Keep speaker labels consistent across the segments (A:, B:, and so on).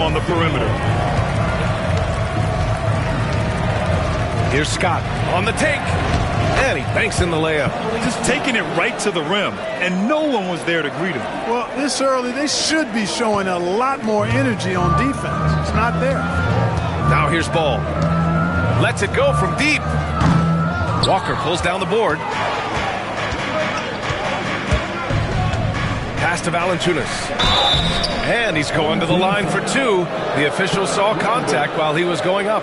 A: on the perimeter.
B: Here's Scott on the take. And he banks in the layup.
A: Just taking it right to the rim, and no one was there to greet him.
C: Well, this early, they should be showing a lot more energy on defense. It's not there.
B: Now here's Ball. Lets it go from deep. Walker pulls down the board. Pass to Valanciunas. And he's going to the line for two. The official saw contact while he was going up.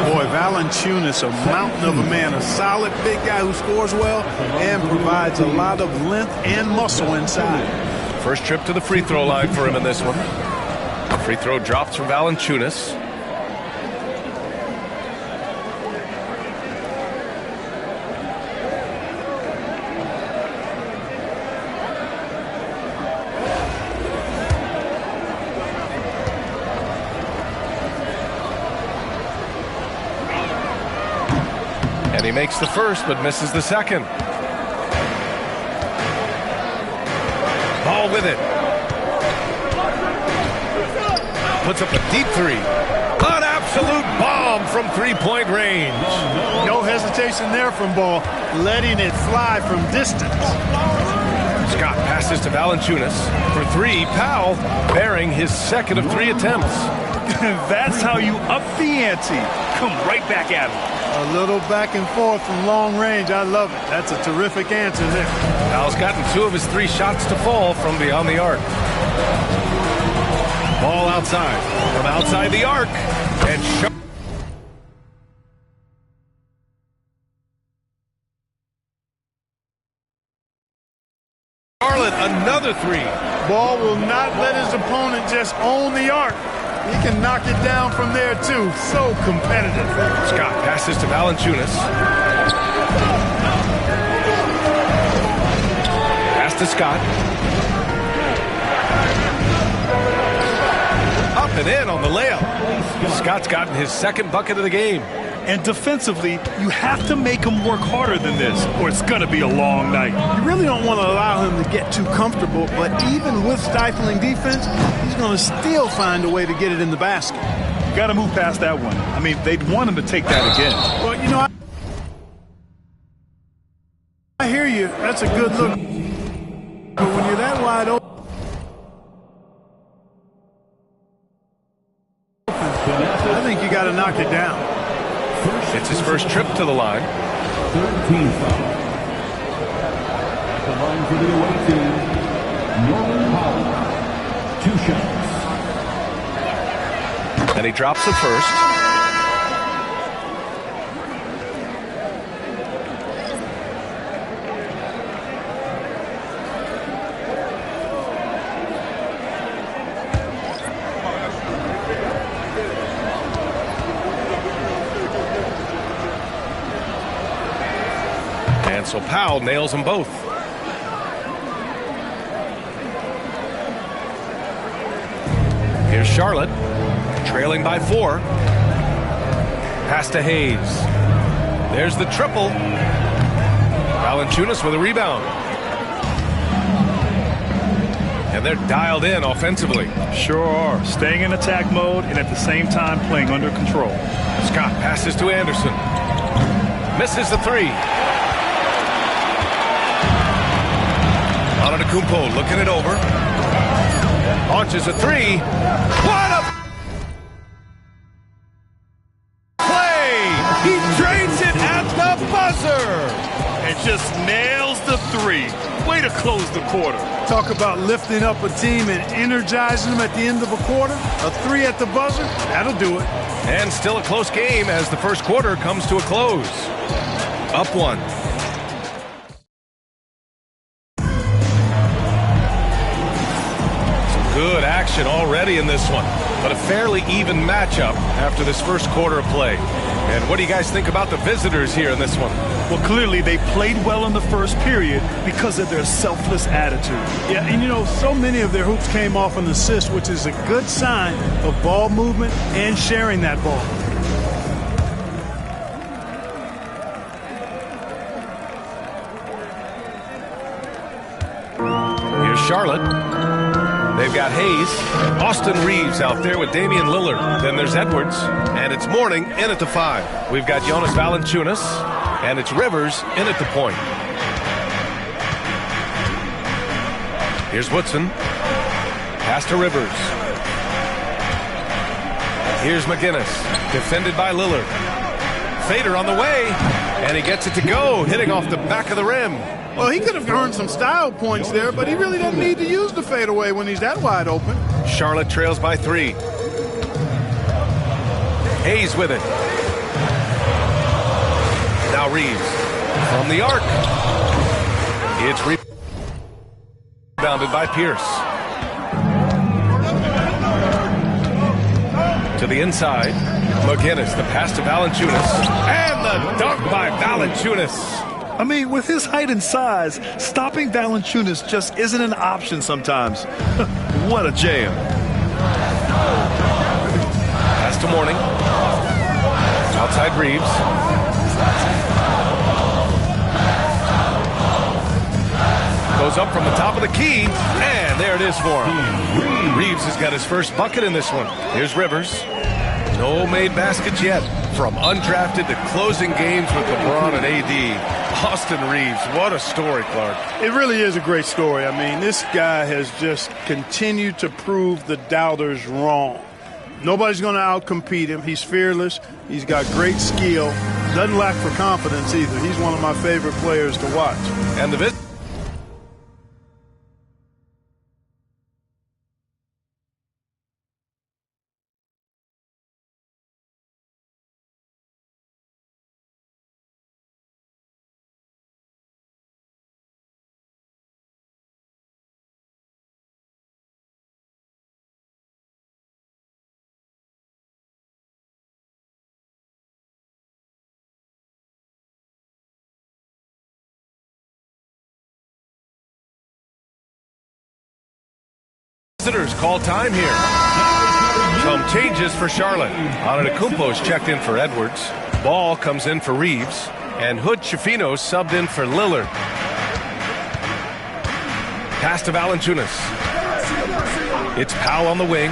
C: Boy, Valanciunas, a mountain of a man, a solid big guy who scores well and provides a lot of length and muscle inside.
B: First trip to the free throw line for him in this one. The free throw drops from Valanciunas. And he makes the first, but misses the second. Ball with it. Puts up a deep three. An absolute bomb from three-point range.
C: No hesitation there from Ball, letting it fly from distance.
B: Scott passes to Valanciunas. For three, Powell bearing his second of three attempts.
A: That's how you up the ante. Come right back at him.
C: A little back and forth from long range. I love it. That's a terrific answer there.
B: Powell's gotten two of his three shots to fall from beyond the arc. Ball outside. From outside the arc. And Charlotte, another three.
C: Ball will not let his opponent just own the arc. He can knock it down from there, too. So competitive.
B: Scott passes to Valanciunas. Pass to Scott. Up and in on the layup. Scott's gotten his second bucket of the game.
A: And defensively, you have to make him work harder than this, or it's going to be a long night.
C: You really don't want to allow him to get too comfortable, but even with stifling defense, he's going to still find a way to get it in the basket.
A: You got to move past that one. I mean, they'd want him to take that again.
C: Well, you know, I hear you. That's a good look. But when you're that wide open, I think you got to knock it down.
B: It's his first trip to the line.
D: 13 foul. At the line for the away team, Norman Powell. 2 shots.
B: And he drops the first. And so Powell nails them both. Here's Charlotte, trailing by 4. Pass to Hayes. There's the triple. Valanciunas with a rebound. And they're dialed in offensively.
A: Sure are. Staying in attack mode and at the same time playing under control.
B: Scott passes to Anderson. Misses the three. Antetokounmpo looking it over. Launches a three. What a play! He drains it at the buzzer!
A: And just nails the three. Way to close the quarter.
C: talk about lifting up a team and energizing them at the end of a quarter. A three at the buzzer, that'll do it.
B: And still a close game as the first quarter comes to a close. Up 1. Good action already in this one, but a fairly even matchup after this first quarter of play. And what do you guys think about the visitors here in this one?
A: Well, clearly they played well in the first period because of their selfless attitude.
C: Yeah, and you know, so many of their hoops came off an assist, which is a good sign of ball movement and sharing that ball.
B: Here's Charlotte. They've got Hayes, Austin Reeves out there with Damian Lillard. Then there's Edwards, and it's Mourning in at the 5. We've got Jonas Valanciunas, and it's Rivers in at the point. Here's Woodson. Pass to Rivers. Here's McGinnis, defended by Lillard. Fader on the way, and he gets it to go, hitting off the back of the rim.
C: Well, he could have earned some style points there, but he really doesn't need to use the fadeaway when he's that wide open.
B: Charlotte trails by 3. Hayes with it. Now Reeves from the arc. It's rebounded by Pierce. To the inside, McGinnis, the pass to Valanciunas, and the dunk by Valanciunas.
A: I mean, with his height and size, stopping Valanciunas just isn't an option sometimes. What a jam.
B: Pass to Mourning. Outside Reeves. Goes up from the top of the key, and there it is for him. Reeves has got his first bucket in this one. Here's Rivers. No made baskets yet. From undrafted to closing games with LeBron and AD. Austin Reeves, what a story, Clark.
C: It really is a great story. I mean, this guy has just continued to prove the doubters wrong. Nobody's going to outcompete him. He's fearless. He's got great skill. Doesn't lack for confidence either. He's one of my favorite players to watch.
B: And the visitors call time here. Some changes for Charlotte. Antetokounmpo's checked in for Edwards. Ball comes in for Reeves. And Hood-Schifino subbed in for Lillard. Pass to Valanciunas. It's Powell on the wing.